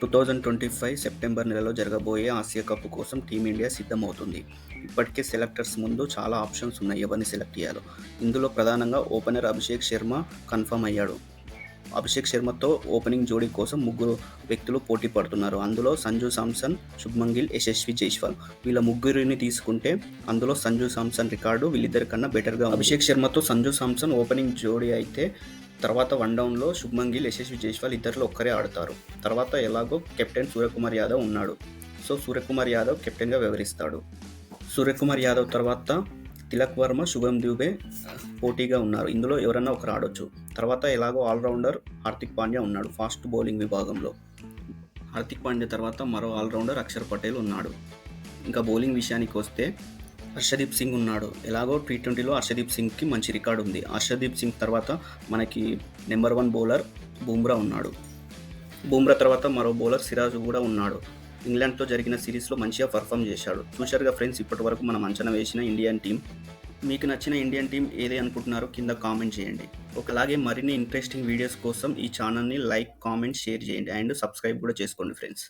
2025 September నెలలో జరగబోయే Asia cup కోసం టీమిండియా సిద్ధమవుతుంది. ఇప్పటికే సెలెక్టర్స్ ముందు చాలా ఆప్షన్స్ ఉన్నాయి ఎవరిని సెలెక్ట్ చేయాలో. ఇందులో ప్రధానంగా ఓపెనర్ అభిషేక్ శర్మ కన్ఫర్మ్ అయ్యాడు. అభిషేక్ శర్మతో ఓపెనింగ్ జోడీ కోసం ముగ్గురు వ్యక్తులు పోటీ పడుతున్నారు. అందులో సంజు శాంసన్, శుభ్మన్ గిల్, యశస్వి జైస్వాల్. వీళ్ళ ముగ్గురిని తీసుకుంటే అందులో సంజు శాంసన్ రికార్డు వీళ్ళిద్దరి కన్నా బెటర్గా ఉంది. అభిషేక్ శర్మతో సంజు శాంసన్ ఓపెనింగ్ జోడీ అయితే తర్వాత వన్డౌన్లో శుభ్మన్ గిల్, యశస్వి జైస్వాల్ ఇద్దరిలో ఒక్కరే ఆడతారు. తర్వాత ఎలాగో కెప్టెన్ సూర్యకుమార్ యాదవ్ ఉన్నాడు. సో సూర్యకుమార్ యాదవ్ కెప్టెన్గా వ్యవహరిస్తాడు. సూర్యకుమార్ యాదవ్ తర్వాత తిలక్ వర్మ, శుభమ్ డ్యూబే పోటీగా ఉన్నారు. ఇందులో ఎవరన్నా ఒకరు ఆడొచ్చు. తర్వాత ఎలాగో ఆల్రౌండర్ హార్దిక్ పాండ్యా ఉన్నాడు ఫాస్ట్ బౌలింగ్ విభాగంలో. హార్దిక్ పాండ్యా తర్వాత మరో ఆల్రౌండర్ అక్షర్ పటేల్ ఉన్నాడు. ఇంకా బౌలింగ్ విషయానికి వస్తే హర్షదీప్ సింగ్ ఉన్నాడు. ఎలాగో T20లో హర్షదీప్ సింగ్కి మంచి రికార్డు ఉంది. హర్షదీప్ సింగ్ తర్వాత మనకి నెంబర్ 1 బౌలర్ బుమ్రా ఉన్నాడు. బుమ్రా తర్వాత మరో బౌలర్ సిరాజ్ కూడా ఉన్నాడు. ఇంగ్లాండ్తో జరిగిన సిరీస్లో మంచిగా పర్ఫామ్ చేశాడు. చూశారుగా ఫ్రెండ్స్, ఇప్పటి వరకు మనం అంచనా వేసిన ఇండియన్ టీం. మీకు నచ్చిన ఇండియన్ టీం ఏది అనుకుంటున్నారో కింద కామెంట్ చేయండి. అలాగే మరిన్ని ఇంట్రెస్టింగ్ వీడియోస్ కోసం ఈ ఛానల్ని లైక్, కామెంట్, షేర్ చేయండి అండ్ సబ్స్క్రైబ్ కూడా చేసుకోండి ఫ్రెండ్స్.